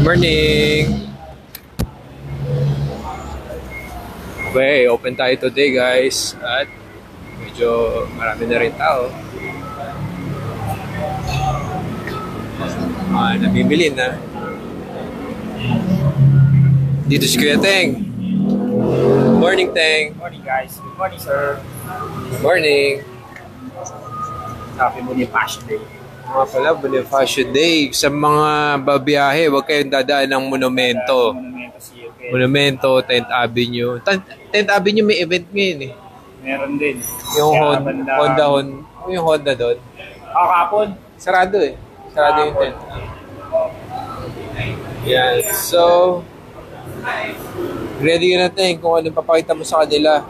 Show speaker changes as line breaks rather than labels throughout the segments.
Morning! Okay, open tayo today guys. At medyo marami na rin tao. Nabibili na. Dito si Kuya Teng. Morning, Teng.
Morning guys. Good morning sir.
Good morning.
Happy Bonifacio Day.
Mga pala, Bonifacio Day. Sa mga babiyahe, huwag kayong dadaan ng monumento. Monumento, 10th Avenue. 10th Avenue may event ngayon eh.
Meron din.
Yung yung Honda doon.
Kakapon.
Sarado eh. Sarado yung 10th. Yan. So, ready ka natin kung anong papakita mo sa kanila.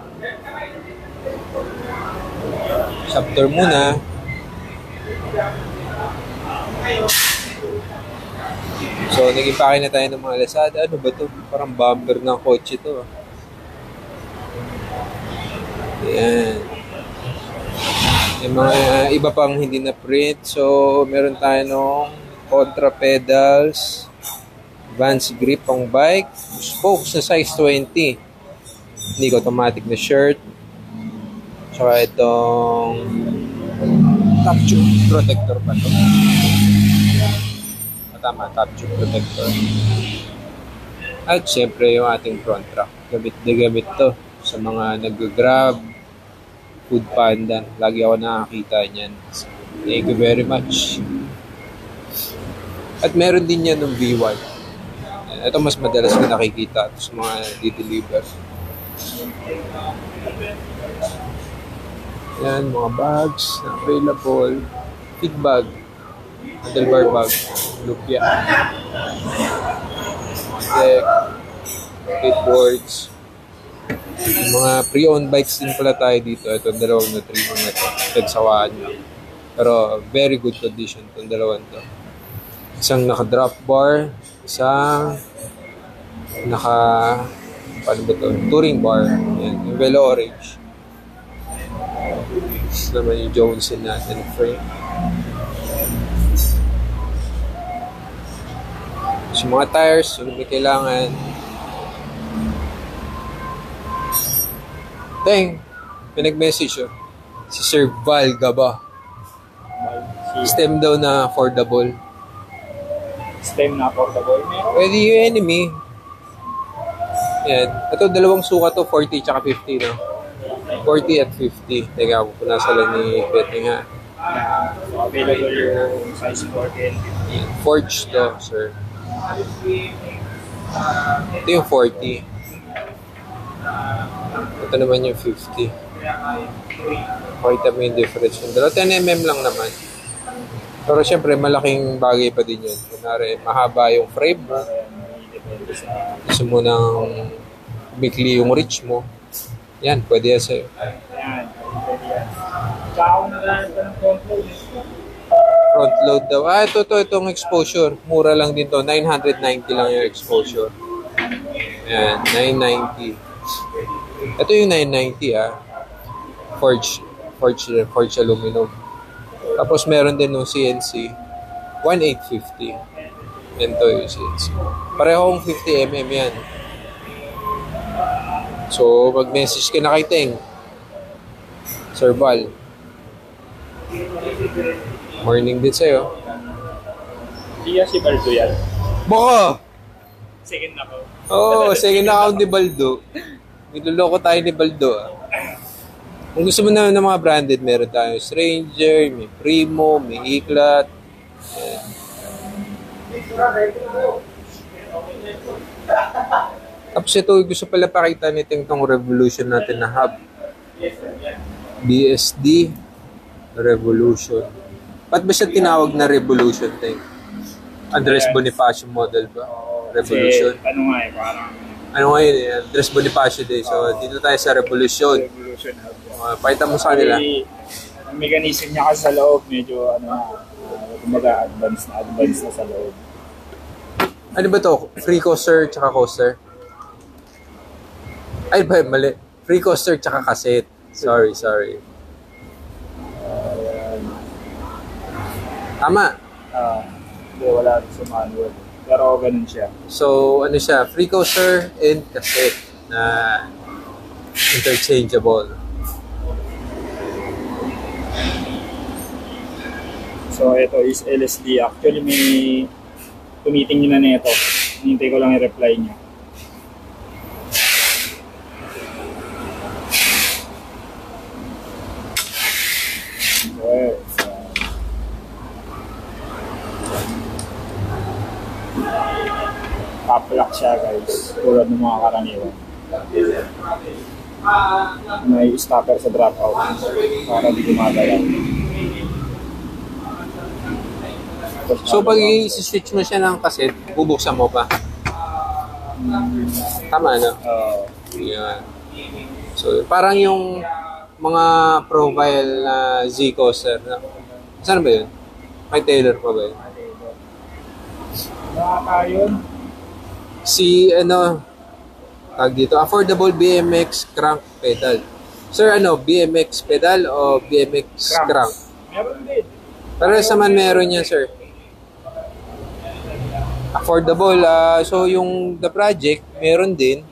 Shop tour muna. So, nag-impake na tayo ng mga Lazada. Ano ba to? Parang bumper ng kotse to. Ayan. Yung mga iba pang hindi na print. So, meron tayo ng contra pedals, Vans grip pang bike, spokes na size 20. Hindi automatic na shirt. Tsaka itong top tube protector pa to. Tama, top tube protector. At syempre yung ating front rack. Gamit na gamit to sa mga nag-grab, Food Panda. Lagi ako nakakita niyan. Thank you very much. At meron din yan ng V1. Ito mas madalas ko nakikita sa mga di-deliver. Yan, mga bags na available. Big bag. Handlebar bag. Lupia. Deck. Skateboards. Mga pre-owned bikes din pala tayo dito. Ito, dalawang na 3 na ito. Tagsawaan lang. Pero very good condition itong dalawang to. Isang naka-drop bar. Isang paano ba ito? Touring bar. Yan. Yung Velo Orange. Ito naman yung Johnson natin frame. So, mga tires, yung may kailangan. Teng, pinag-message oh. Si Sir Val Gaba. Stem daw na affordable.
Stem na affordable.
Pwede yung enemy. Yan. Ito, dalawang suka to, 40 tsaka 50, no? 40 at 50. Teka, pupunasa lang ni Betting, ha?
So, available yung size 40 and 50.
Forge to, sir. Ito yung 40. Ito naman yung 50. Pakita mo yung difference. Yung dalawa, 10mm lang naman. Pero syempre, malaking bagay pa din yun. Kunwari, mahaba yung frame mo. Gusto mo nang bigli yung reach mo. Yan, pwede yan sa'yo.
Ayan, pwede yan. Tsaka na lang ito ng front load.
Front load daw. Itong exposure. Mura lang din to. 990 lang yung exposure. Ayan, 990. Ito yung 990 Forge aluminum. Tapos meron din ng CNC 1850. Yan to yung CNC. Parehong 50mm yan. So, mag-message ka na kay Teng. Sir Val. Morning din sa'yo.
Hindi yan si Baldo yan.
Baka!
Second na ko.
Oo, second account ni Baldo. Niloloko tayo ni Baldo. Kung gusto mo na ng mga branded, meron tayo Stranger, may Primo, may Iklat. Tapos ito, gusto pala pakita natin itong Revolution natin na hub. BSD Revolution. Ba't ba siya tinawag na Revolution, Teng? Andres Bonifacio model ba? Revolution.
Kasi, ano nga eh, parang...
Ano ngayon eh, Andres Bonifacio Day. So, dito tayo sa Revolution.
Revolution hub.
Pakita mo sa kanila.
Ang mechanism niya kasi sa loob, medyo kumbaga advanced na sa loob.
Ano ba to? Free coaster tsaka coaster? Ay, ba, mali. Free coaster tsaka cassette. Sorry. Tama.
Hindi, wala rin sa manual. Pero ganun siya.
So, ano siya? Free coaster and cassette na interchangeable.
So, ito is LSD. Actually, may tumitingin na ito. Hinintay ko lang i-reply niya. Okay. Top-lock siya, guys. Tulad ng mga karaniwan. May stopper sa dropout para di gumagalaw.
So, pag i-switch mo siya ng cassette, bubuksan mo pa. Tama, no? Yeah. So, parang yung mga profile na Z-Coaster. Saan ba yun? May Taylor pa ba yun?
Nakakayon.
Si, tag dito, affordable BMX crank pedal. Sir, BMX pedal o BMX crank?
Meron din.
Pero sa man meron yan, sir. Affordable. So, yung The Project, meron din.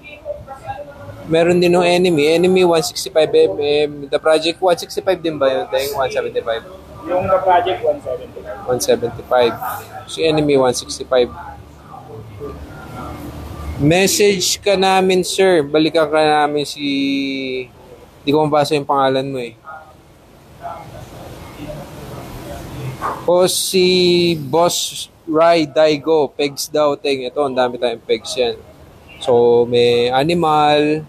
Meron din yung Enemy. Enemy 165mm. The Project 165 din ba yun? Yung 175?
Yung The Project 175.
175. Si Enemy 165. Message ka namin, sir. Balikan ka namin si... Hindi ko mabasa yung pangalan mo eh. O si Boss Rai Daigo. Pegs daw, ting. Ito, ang dami tayong pegs yan. So, may Animal,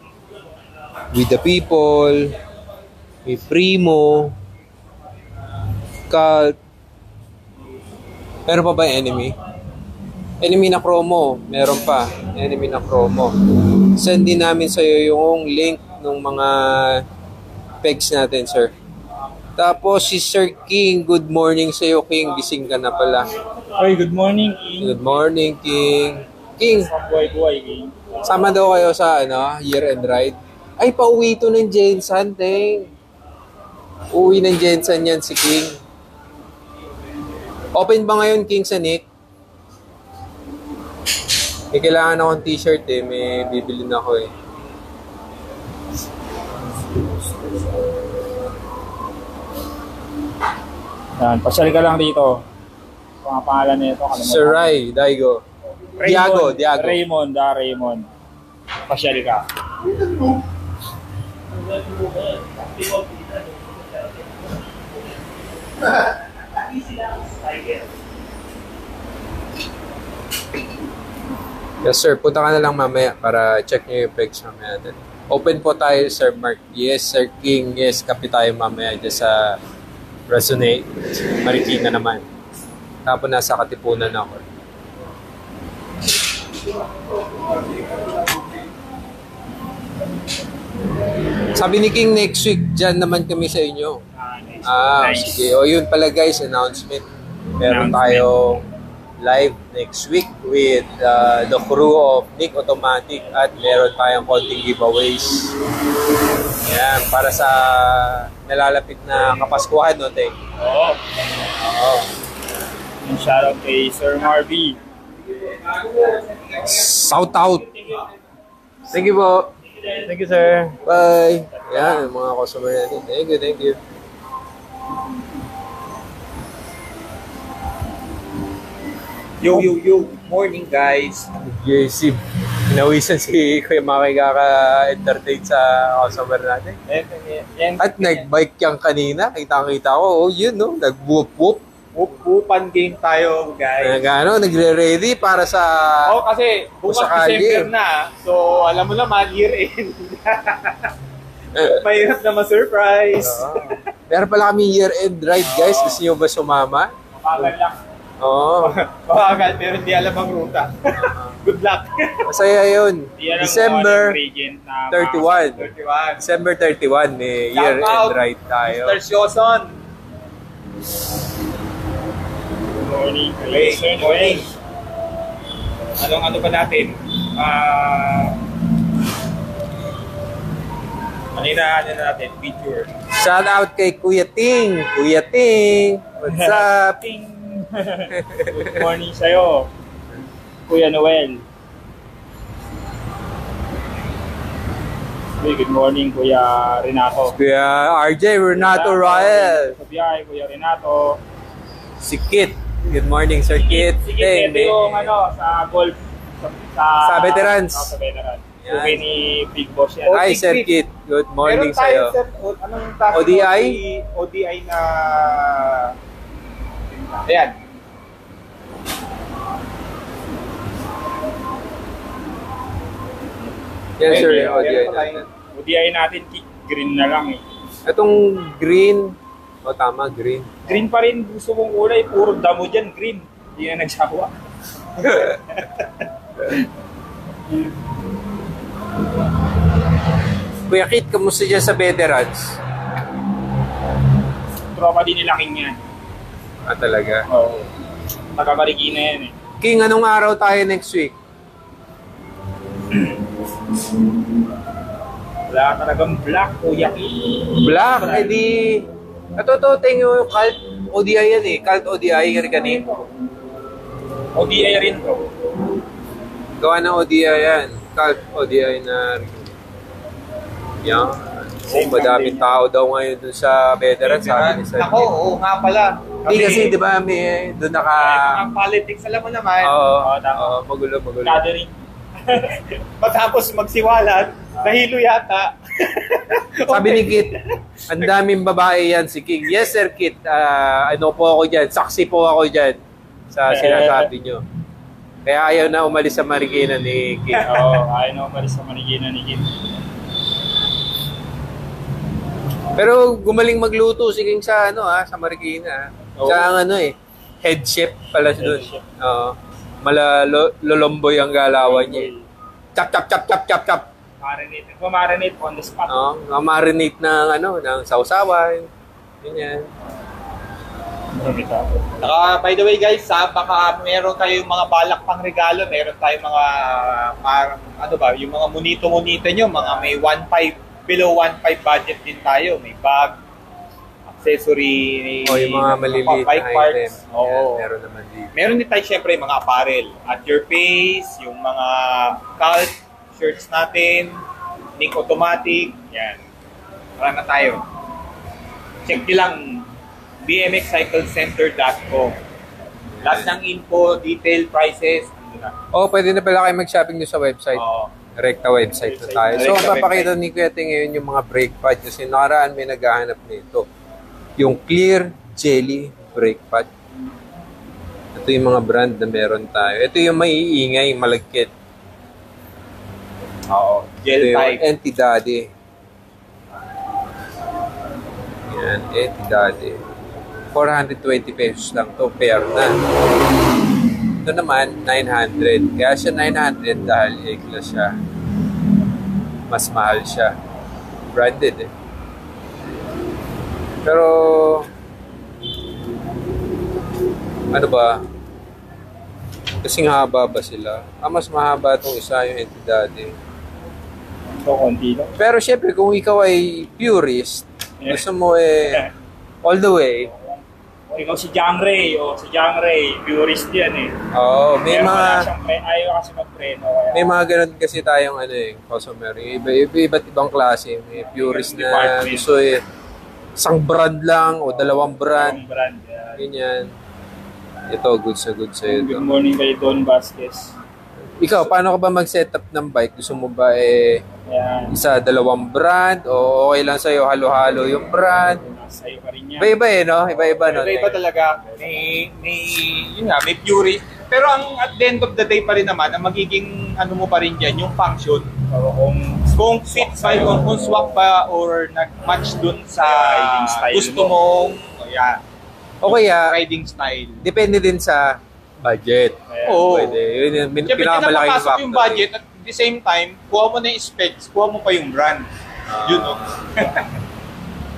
With the People, may Primo, Cult. Meron pa ba yung Enemy? Enemy na promo. Meron pa. Enemy na promo. Send din namin sa'yo yung link ng mga pegs natin, sir. Tapos si Sir King, good morning sa'yo, King. Gising ka na pala.
Oy, good morning, King.
Good morning, King. King,
Buhay-buhay, King.
sama daw kayo sa year-end ride. Ay, pauwi ito ng Jensen, Ting. Uwi ng Jensen yan si King. Open ba ngayon, King, sa Nick? May kailangan akong t-shirt eh. May bibilin ako eh.
Yan, pasyal ka lang dito. Mga pangalan nito.
Sir Rai, Daigo. Diago.
Raymond. Pasyal ka.
Yes, sir. Punta ka na lang mamaya para check nyo yung pegs mamaya natin. Open po tayo, Sir Mark. Yes, Sir King. Yes, kapi tayo mamaya dyan sa Resonate. Marikina naman. Tapos nasa Katipunan ako. Sabi ni King, next week, dyan naman kami sa inyo.
Nice.
Sige. O yun pala guys, announcement. Meron tayong live next week with the crew of Nick Automatic at meron tayong konting giveaways. Yan, para sa nalalapit na Kapaskuhan, no, Teng?
Oo.
Oo.
Yung shoutout kay Sir Marvy.
Shout out! Thank you po.
Thank you, sir.
Bye! Yan, mga customer natin. Thank you.
Yo, morning guys.
JC, pinawisan si Kuya Maki kaka-entertain sa customer natin. At nag-bike yang kanina, kita-kita ko, yun no, nag-whoop-whoop.
Upan game tayo guys.
Nagre-ready para sa...
Kasi bukas December na. So, alam mo naman, year-end. Mahirap na ma-surprise.
Meron pala kami year-end ride guys. Gusto nyo ba sumama?
Mapagal lang.
Oo.
Mapagal, pero hindi alam ang ruta. Good luck.
Masaya yun. December 31. December 31, may year-end ride tayo.
Mr. Sioson.
Morning.
Morning. Ano ba natin? Ano natin? Picture.
Shout out kay Kuya Ting. Kuya Ting. What's up?
Good morning sa'yo, Kuya Noel. Good morning, Kuya Renato.
Kuya RJ Renato Royal.
Kuya Renato.
Si Kit. Good morning, Sir Kit.
Si Kit, ito yung sa golf.
Sa veterans.
Sa veterans.
Yan.
Okay ni Big Boss yan.
Hi, Sir Kit. Good morning
Meron tayo,
sa'yo.
sir, anong tawag?
ODI?
ODI na... Ayan.
Yan, sir.
Meron
ODI
pa tayo.
natin.
ODI natin, green na lang eh.
Itong green. O, tama, green.
Green pa rin, gusto mong kulay, puro damo dyan, green. Hindi na nagsawa.
Kuya Kit, kamusta dyan sa veterans?
Tropa din nila King yan.
Ah, talaga.
Oo. Taga-Marikina yan eh.
King, anong araw tayo next week?
Wala talagang black, Kuya King.
Black, edi... Natututing yung cult ODI yan eh. Cult ODI yan kanino.
ODI rin to.
Gawa ng ODI yan. Cult ODI na... Yan. Oh, madaming tao daw ngayon dun sa veterans. Sabi ni Sir
Ako,
Kit.
oo nga pala.
Hindi kasi, di ba, may doon naka...
Ang politics, alam mo naman.
Oo,
tama.
magulo.
Gathering.
Matapos magsiwalat, nahilo yata.
Sabi ni Kit, ang daming babae yan si King. Yes, Sir Kit. Ano po ako dyan? Saksi po ako dyan sa sinasabi nyo. Kaya ayaw na umalis sa Marikina ni Kit.
Oo, ayaw na umalis sa Marikina ni King.
Pero gumaling magluto si King sa sa Marikina.
Oo.
Sa head chef pala siya doon.
Head chef.
Oo. Lolomboy ang galawan niya. Chop chop chop chop chop chop.
Marinate on the spot.
Marinate ng sausawan. Ganyan.
By the way guys, baka meron kayong mga balak pang regalo, meron tayong mga yung mga monito-monito nyo, mga may 1.5 below 1.5 budget din tayo. May bag, accessory,
Yung mga maliliit
bike
na
parts.
item.
Oo.
Yan, meron naman dito.
Meron din tayo syempre mga apparel. At Your Face, yung mga cult shirts natin, Nick Automatic, yan. Wala na tayo. Check nyo lang bmxcyclecenter.com. Lahat ng info, detail, prices, andun na.
Pwede na pala kayo mag-shopping doon sa website.
Oo.
Rekta website na tayo. So,
Rekta
papakita ni Kuya Ting ngayon yung mga brake pad kasi nakaraan may naghahanap nito. Yung Clear Jelly brake pad. Ito yung mga brand na meron tayo. Ito yung maiingay, malagkit.
Oo.
Ito
Gel
yung
type.
Anti-Daddy. Yan, Anti-Daddy. 420 pesos lang to pair na. Ito naman, 900. Kaya siya 900 dahil A-class siya. Mas mahal siya. Branded eh. Pero, ano ba? Kasing haba ba sila? Mas mahaba itong isa yung Anti-Daddy.
So, konti lang.
Pero syempre, kung ikaw ay purist, gusto mo all the way.
Ikaw si Jang Ray, purist yan eh.
May
Pero
mga...
wala siyang ayaw kasi magpreno. Kaya
May mga ganun kasi tayong customer. Iba't ibang klase. May purist na
Department.
gusto isang brand lang o dalawang brand.
Ang brand. Yan.
Ganyan. Ito, good sa ito.
Good morning kay Don Vasquez.
Ikaw, paano ka ba mag-setup ng bike? Gusto mo ba
Yan.
isa, dalawang brand? O okay lang sa'yo, halo-halo yung brand?
Sa'yo pa rin yan.
Iba-iba no? Iba-iba no?
Iba talaga. May purist. Pero at the end of the day pa rin naman, ang magiging mo pa rin dyan, yung function.
So,
Kung fit pa, kung swak pa or nag-match dun sa
Riding style
gusto mong
O kaya,
riding style.
depende din sa budget.
Ayan.
Oo.
Pwede. Yun yung
Siyempre,
pinakamalaking
napapasok
factor.
yung budget at the same time, kuha mo na yung specs, kuha mo pa yung brand. Yun, no?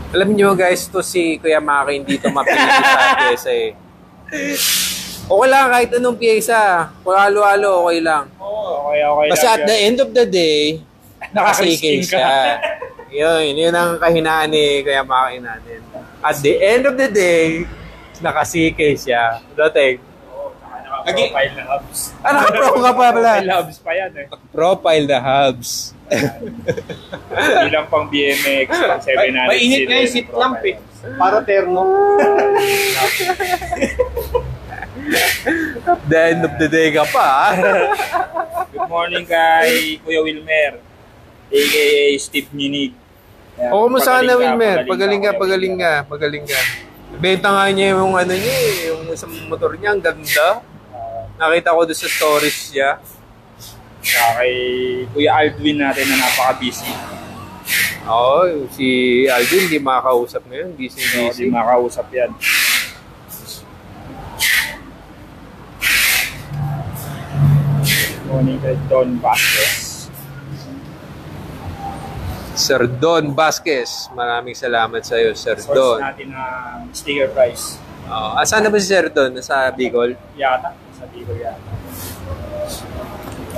Alam niyo guys, to si Kuya Maki hindi to mapili sa pyesa eh. Okay lang kahit anong pyesa. Kung halo-halo, okay lang.
Oo, okay.
Basta at
lang
the
yan.
end of the day, nakasiking
Nakakrisking ka.
siya. Yun ang kahinaan ni Kuya Maki natin. At the end of the day, Nakasike siya. Dating.
Naka-profile na hubs.
Naka-pro ka pa pala.
Profile hubs pa yan eh.
Profile the hubs.
Hindi lang pang BMX, pang 700.
Mainit nga yung seat lamp eh. Para terno.
The end of the day ka pa.
Good morning kay Kuya Wilmer, aka Steve Minig.
O, kumusta ka na, Wilmer? Pagaling ka. Benta nga niya yung ano niya yung isang motor niya, ang ganda. Nakita ko doon sa stories niya.
Saka kay Kuya Aldwin natin na napaka-busy.
Oo, si Alvin hindi makakausap ngayon. Busy.
Hindi makakausap yan. Morning kay Don Vasquez.
Sir Don Vasquez. Maraming salamat sa iyo, Sir
Source
Don.
natin ng sticker price.
Saan na ba si Sir Don? Nasa Bicol?
Yata. Sa Bicol yata.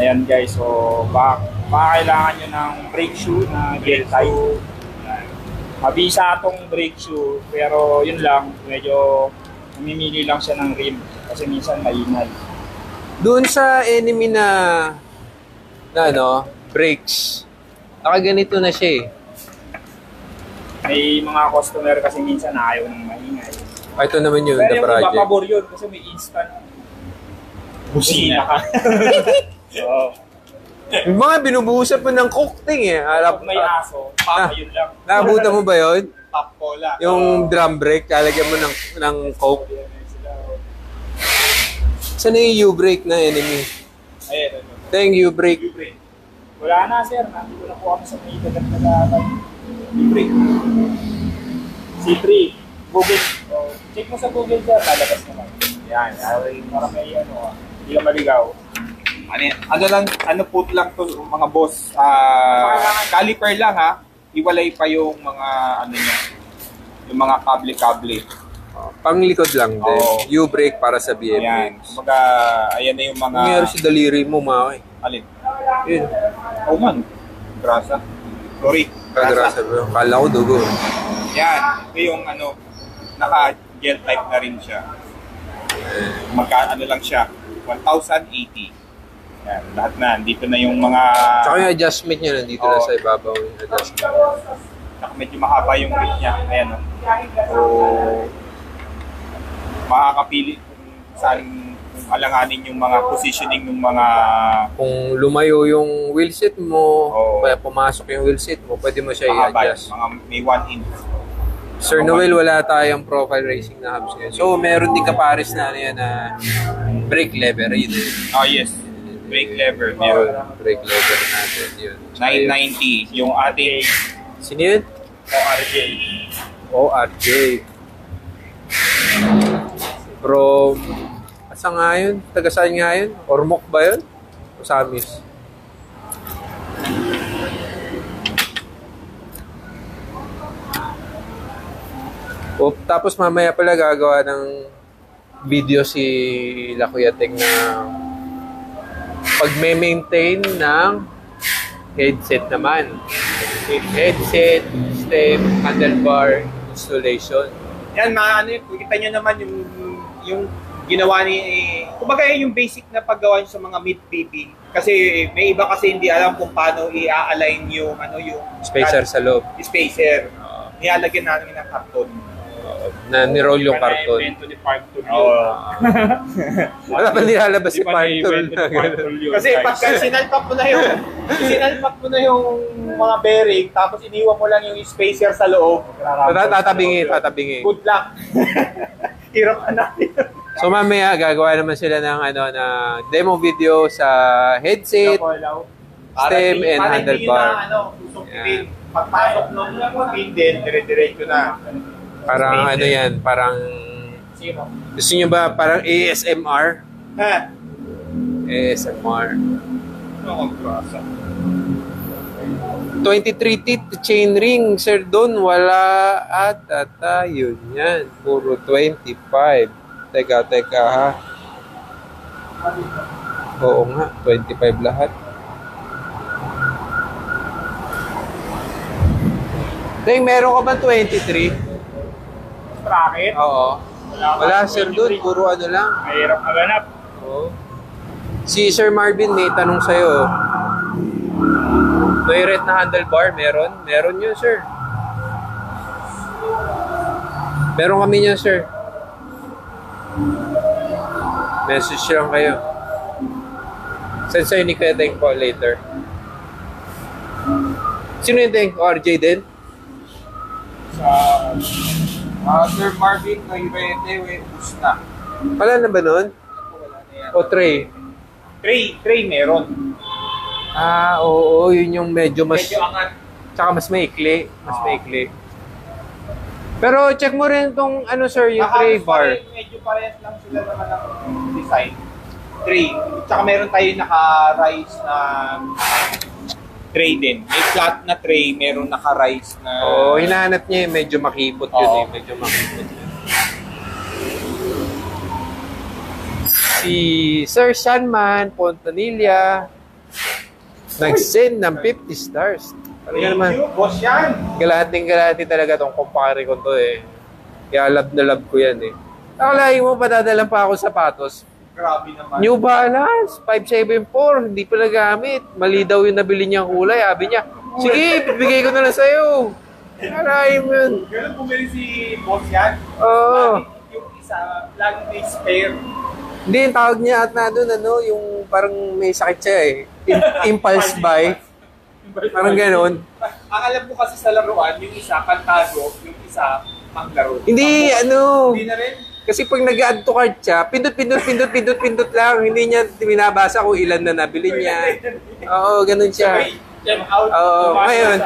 Ayan guys, so baka kailangan nyo ng brake shoe na gel tight. Mabisa itong brake shoe, pero yun lang, medyo namimili lang siya ng rim kasi minsan mainal.
Doon sa enemy na brakes. Nakaganito na siya eh.
May mga customer kasi minsan ayaw ng maingay.
Ito naman yun,
Pero
the
yung iba,
project.
pabor yun kasi may instant busina ka. Oo.
Yung mga binubuhusan pa ng cookting eh.
Pag may aso, yun lang.
Nakabuta mo ba yun?
Top cola.
Yung drum brake, lalagyan mo ng coke. Saan na yung U-brake na enemy?
Ayan,
Ito yung U-brake.
wala na sir, nandito na po kami sa may dagat na dagat. Libre. C3, Google. Check mo sa Google sir, lalabas naman. Yan, para may hindi ka maligaw.
Ano po lang to mga boss. Caliper lang ha. Iwalay pa yung mga niya. Yung mga kable-kable.
Panglikod lang din.
Oo.
U-brake para sa
Ayan.
BMX.
Kumbaga, ayan na yung mga...
Nangyari sa daliri mo, Maki.
Alin?
Yun.
Oh man. Grasa. Sorry.
Kagrasa bro. Kala ko dugo.
Yan. Ito yung naka-gel type na rin siya. Lang siya. 1,080. Yan. Lahat na. Dito na yung mga...
Tsaka yung adjustment niya nandito na sa ibabaw yung adjustment.
Saka medyo mahaba yung grip niya. Ayan o. So, makakapili kung saan kung alanganin yung mga positioning ng mga...
Kung lumayo yung wheelset mo,
Oo.
kaya pumasok yung wheelset mo, pwede mo siya
mahaba.
i-adjust.
Mga may 1 inch.
Sir Noel, wala tayong profile racing na hubs ngayon. So, meron din kapares na brake lever. Yun.
Oh yes. Brake lever. Meron.
Brake lever natin. Yun.
990. Yung ating
Sino yun?
ORJ.
ORJ. From... Asa nga yun? Taga saan nga yun? Ormoc ba yun? O Samis? Tapos mamaya pala gagawa ng video si La Kuya Teng na pag-maintain ng headset naman. Headset, stem, handlebar, installation.
Yan, kita nyo naman yung ginawa ni... Kumbaga yung basic na paggawa nyo sa mga mid-PP. Kasi may iba kasi hindi alam kung paano i-align yung
Spacer sa loob.
Spacer. Nilalagyan namin ng karton.
Na niroll yung karton.
Evento ni Park Tool yun.
Oo.
Wala pa nilalabas si
Di ba
Parton.
na-evento ni Park Tool yun?
Kasi pagka sinalpak mo na yung mga bearing, tapos iniwan mo lang yung spacer sa loob.
Tatabingin.
Good luck. Hirap ka natin.
So mamaya gagawa naman sila ng na demo video sa headset, stem, and handlebar.
Yan. Pagpasok nung pin din, dire-diretso na.
Parang parang
Sino?
gusto niyo ba parang ASMR?
Ha?
ASMR.
Ano ang grasa?
23 teeth chain ring, Sir Don, wala yun yan. Puro 25. Teka ha. Oo nga, 25 lahat. Dahil meron ka ba 23?
Bracket?
Oo. Wala sir doon, puro ano lang.
Mahirap maganap.
Oo. Si Sir Marvin may tanong sa'yo. Toilet na handlebar, meron? Meron yun, sir. Meron kami yun, sir. Message lang kayo. Send sa'yo ni Kuya Teng po later. Sino yung Teng? RJ din?
Sir Marvin, Noirete, Usna.
Wala na ba nun?
Wala na yan.
O Trey?
Tray meron.
Oo, yun yung medyo mas...
Medyo angat.
Tsaka mas maikli. Mas maikli. Pero check mo rin tong ano sir, yung tray bar.
Medyo parehas lang sila naman ng design. Tray. Tsaka meron tayo naka-rise na tray din. May flat na tray, meron naka-rise na...
Oo, hinahanap niya yung medyo makipot yun
Oo.
Medyo makipot yun. Si Sir Shanman Pontanilla nag-send ng 50 stars. Talaga
Thank
naman.
you, boss yan.
Galating-galati talaga tong kumpare ko to eh. Kaya love na love ko yan eh. Akalain mo, padadalan pa ako sapatos.
Grabe naman.
New Balance, 574, hindi pa nagamit. Mali daw yung nabili niyang kulay. Sabi niya, sige, bibigay ko na lang sa'yo. Akalain mo yun.
Ganun bumili si boss yan.
Oo.
Yung isa, laging may spare.
Hindi, yung tawag niya at na doon, ano, yung parang may sakit siya eh. Impulse buy. Parang gano'n.
Ang alam ko kasi sa laruan, yung isa kantado, yung isa panglaro.
Hindi, ano.
Hindi na rin.
Kasi pag nag-add to cart siya, pindot lang. Hindi niya binabasa kung ilan na nabili niya. Oo, ganun siya.
Check out.
Oo, ngayon.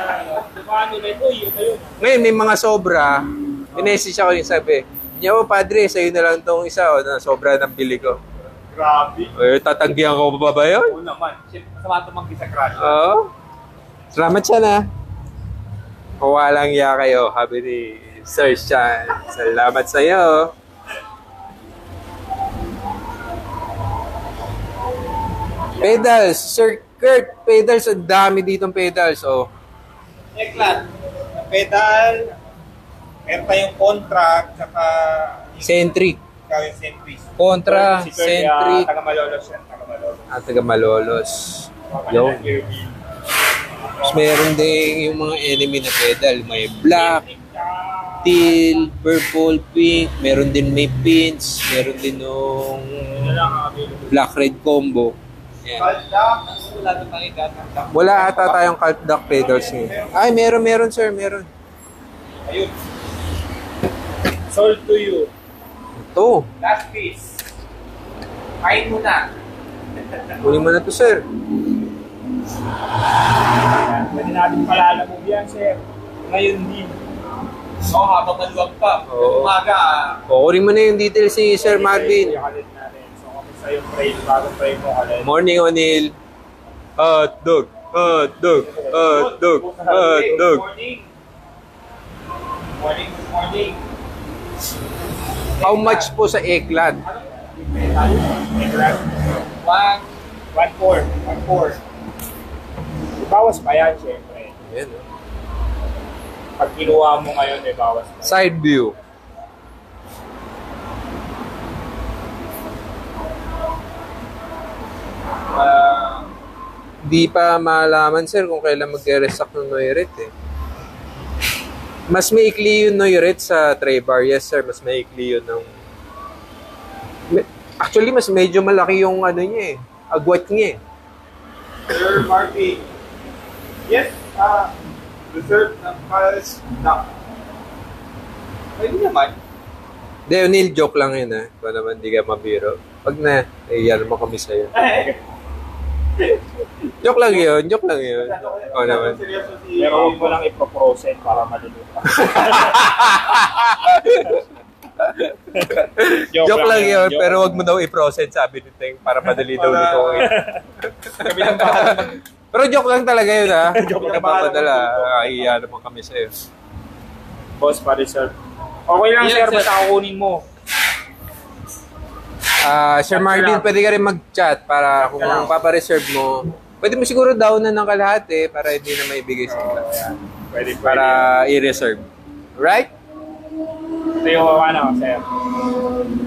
Paano na ito? Yun na yun.
Ngayon, may mga sobra. Minessage ako yung sabi, niya, padre, sa'yo na lang tong isa, na sobra ng bili ko.
Grabe.
Tatanggihan ko pa ba yun?
Oo naman. Masama tumanggi sa crush.
Oo. Salamat siya na. Walang iya kayo, sabi ni Sir Chan. Salamat sa'yo. Pedals, Sir Kurt, pedals, ang dami ditong pedals, oh.
Eklat. Pedal. Meron tayong contract, saka
Centric,
yung centuries.
Contra,
Si Kurt,
Centric,
taga Malolos yan. Taga Malolos.
at taga Malolos. Yun. Tapos meron din yung mga enemy na pedal. May black, teal, purple, pink. Meron din may pins. Meron din nung black-red combo. Yan.
Kalda. Wala na tayo dati.
Wala ata tayong cult duck pedals ngayon. Ay, meron sir, meron.
Ayun.
Sold to you.
Ito.
Last piece. Kain mo na.
Kunin mo na to sir.
Pwede natin palalamog yan, sir. Ngayon din.
Oo, habang maluwag pa.
Oo.
Umaga.
Kunin mo na yung details si Sir Marvin.
Kalit natin. So, kami sa yung frame, bagong frame mo kalit.
Morning, O'Neil. Hotdog, hotdog, hotdog, hotdog.
Morning. Morning, good morning.
How much po sa eklat?
Eklat. 1.4. 1.4. Bawas pa yan, syempre.
Ayan, oh.
Pag kinuha mo ngayon, may bawas pa.
Side view. Di pa malaman sir kung kailan magre-restock ng Noiret eh. Mas maikli yung Noiret sa tray bar. Yes sir, mas maikli yun ng... Actually, mas medyo malaki yung ano niya eh. Agwat niya eh.
Sir Marty. Yes, reserve ng Paris Duck. Pwede naman.
Hindi, O'Neil, joke lang yun ha. Kung naman di ka mabiro. Pag na, iyan mo kami sa'yo. Joke lang yun, joke lang yun. Oo naman.
Seryoso si...
Pero huwag mo lang iproprosen para malulupa.
Joke lang yun, pero wag mo daw i-process, sabi ni Teng, para madali daw nito.
Kami lang bahala mag...
Pero joke lang talaga yun ha.
Joke
Huwag
lang
na papadala. Iyan naman kami sa'yo.
Boss, pa-reserve. Okay lang,
Yes,
sir.
sir.
Basta kukunin mo.
Sir Marvin, pwede ka rin mag-chat para kung papareserve mo. Pwede mo siguro down na ng kalahati para hindi na maibigay sa iba.
Pwede.
Para i-reserve. Right?
Ito yung ano, sir.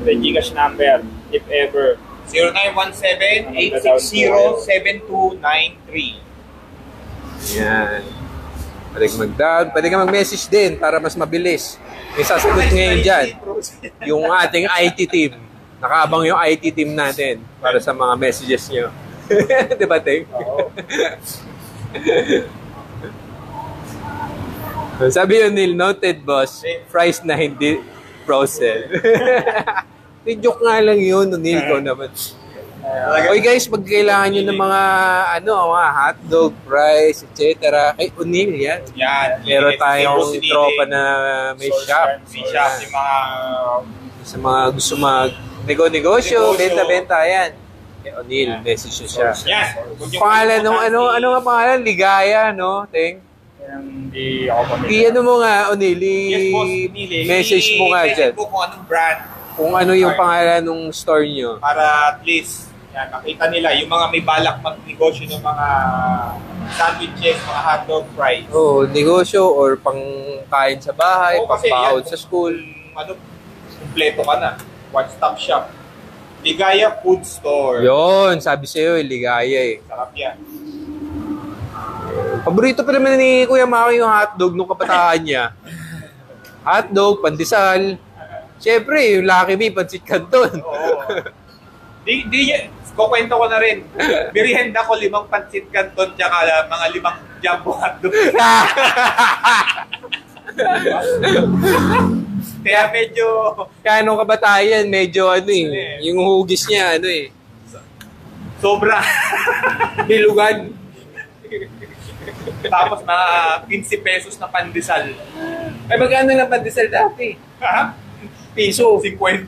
The Gcash number, if ever.
0917-860-7293.
Yan. Pwede ka mag-down. Pwede ka mag-message din para mas mabilis. May sasagot ngayon dyan. Yung ating IT team. Nakaabang yung IT team natin para sa mga messages nyo. Diba, Teng?
Oo.
Sabi yun, Neil, noted, boss. Fries na hindi frozen. Joke nga lang yun, Neil, ko naman. Okay guys, pag kailangan nyo ng mga mga hotdog, fries, etc. Kay O'Neil yan.
Yan.
Meron tayong tropa na may shop.
May shop, yung mga...
Sa mga gusto mag-negosyo, benta-benta, yan. Kay O'Neil, message nyo siya.
Yan.
Pangalan nung ano nga pangalan? Ligaya, no? Teng?
Hindi ako pamilya.
I-ano mo nga, O'Neil,
Yes, boss. Nili.
message mo nga dyan.
I-message mo kung anong brand.
Kung ano yung pangalan ng store nyo.
Para at least, yan, makita nila yung mga may balak magnegosyo ng mga sandwiches, mga hotdog, fries.
Oo, negosyo or pang kain sa bahay,
Oo,
pang
kasi
baon
yan,
sa school.
Ano, kumpleto ka na. One-stop shop. Ligaya Food Store.
Yon, sabi sa'yo, ligaya eh.
Sarap yan.
Paborito pa naman ni Kuya Maki yung hotdog nung kabataan niya. Hotdog, pandesal. Siyempre, yung Lucky Me, Pansit Canton.
Oo. Kukwento ko na rin. Merienda ko 5 Pansit Canton tsaka mga 5 jumbo hotdog. Kaya medyo...
Kaya nung kabatayan, medyo yung hugis niya,
Sobra.
Bilugan.
Tapos mga 15 pesos na pandesal.
Ay, magkano lang pandesal dati?
Ha?
Piso.
50.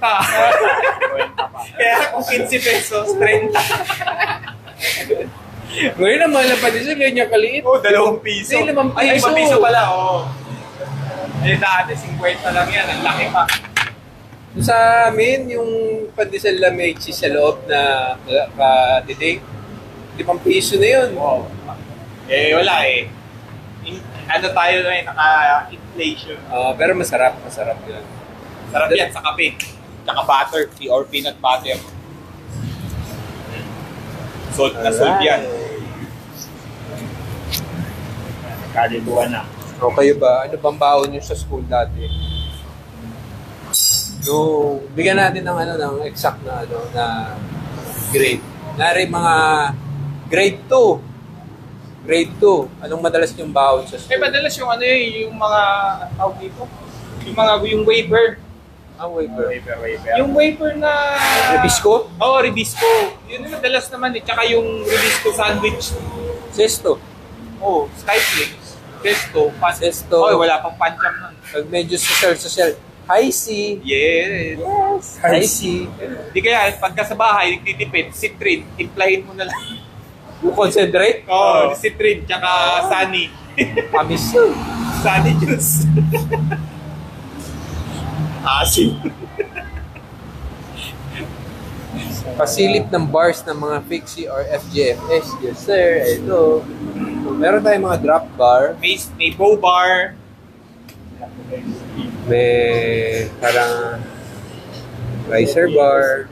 Kaya kung 15 pesos, 30.
Ngayon naman lang pandesal, ganyan kaliit.
Oh, 2 piso.
Ay, 5
Ay,
piso.
5 piso pala, oh. Eh, dati 50 lang yan. Ang laki pa.
Sa amin, yung pandesal na may cheese sa loob na katidig, 5 piso na yun.
Wow. Eh, wala eh. Ano tayo na eh, naka-inflation.
Pero masarap yun.
Sarap yan sa kape. Tsaka butter, or peanut butter. Salt na salt yan.
Kalituan na.
O kayo ba? Ano bang baon nyo sa school dati? No, bigyan natin ng exact na na grade. Nari mga grade 2. Grade 2. Anong madalas yung baon sa school?
Eh, madalas yung yung mga, tawag dito? Yung wafer.
Wafer.
Yung wafer na...
Rebisco?
Oo, Rebisco. Yun yung madalas naman eh. Tsaka yung Rebisco sandwich.
Sesto.
Oh, Skyflakes. Pesto.
Sesto.
Oh, wala pang pancham nun.
Pag medyo social. High C.
Yes.
High C.
Di kaya, pagka sa bahay, nagtitipid, citrin, timplahin mo na lang.
Yung concentrate?
Oo, citrin, tsaka sunny.
Kamis yun.
Sunny juice. Asin.
Pasilip ng bars ng mga Fixie or FGFS. Yes, sir. Ito. Meron tayong mga drop bar.
May bow bar.
May parang ricer bar.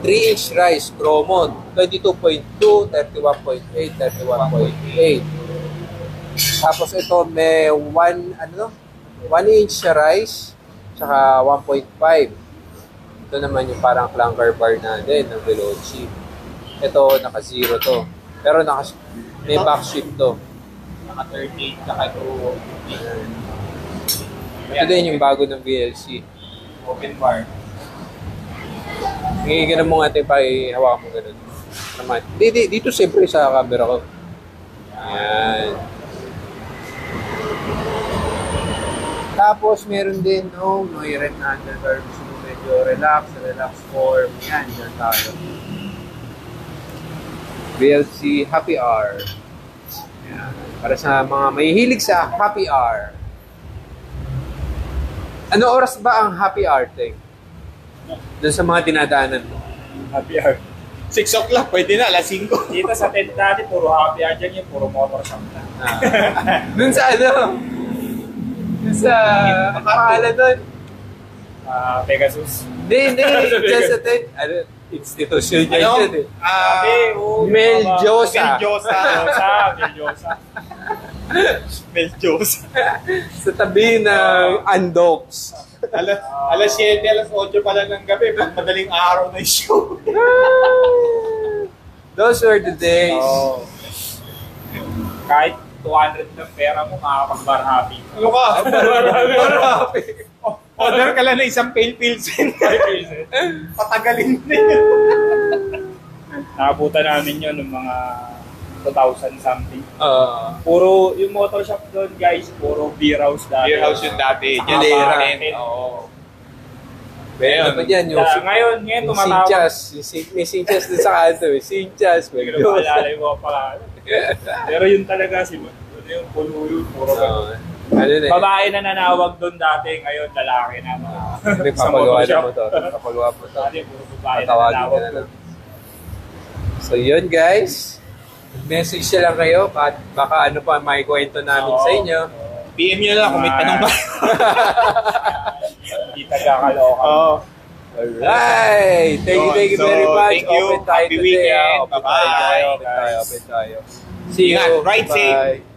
3-inch rice, Cromon. 22.2, 31.8, 31.8. Tapos ito may 1-inch rice, tsaka 1.5. Ito naman yung parang clunker bar natin ng Veloci. Ito, naka-0 to. Pero may back shift to.
Naka-38, tsaka ito.
Ito din yung bago ng VLC.
Open bar.
Ganun mo nga tayo pa hawakan mo ganun. Naman. Dito siyempre sa camera ko. Ayan. Tapos meron din may red handlebar. Gusto mo medyo relax form. Yan, dyan tayo. VLC Happy Hour. Ayan. Para sa mga mahihilig sa Happy Hour. Ano oras ba ang Happy Hour, Teng? Doon sa mga dinadaanan mo.
Happy hour.
6 o'clock, pwede na, alas 5.
Dito sa tent natin, puro happy hour dyan yun, puro motor shop na.
Doon sa Sa pangalan nun.
Pegasus.
Hindi. Just attend. Ano, institution niya
Ano?
yun eh.
Meljosa.
Sa tabi ng Andox.
Alas 7, alas 8 pa lang ng gabi. Pag madaling araw na yung show.
Those were the days.
Oh. Kahit 200 ng pera mo, makakapag-bar happy.
Ano ka? Marami. Order ka lang na isang pale pilsen. Patagalin na yun.
Nakabutan namin yun ng mga 2,000 something. Puro, yung motor shop doon guys, puro beer house dati.
Beer house yung dati.
Galera.
Oo.
Ano pa dyan? Yung,
Ngayon
yung
tumatawag.
Sinchas. May Sinchas din sa kanto. Sinchas.
Hindi ko maalala yung mga pangalan. Pero yun talaga si ano yung puno yun, puro ganun.
Ano na
Babae na nanawag doon dati, ngayon lalaki na.
May papagawa na motor. Papagawa po to.
Dati puro babae na
Tatawagin
nanawag
ka na
doon.
lang. So yun guys. Message na lang kayo. Baka ano pa may kwento namin sa inyo.
PM nyo lang kung may tanong ba.
Hindi tagakaloka.
Alright! Thank you very much.
Thank you.
Open tayo
Happy
today.
weekend.
Open
Bye-bye.
tayo. See you.
Ingat. Ride safe.
Bye.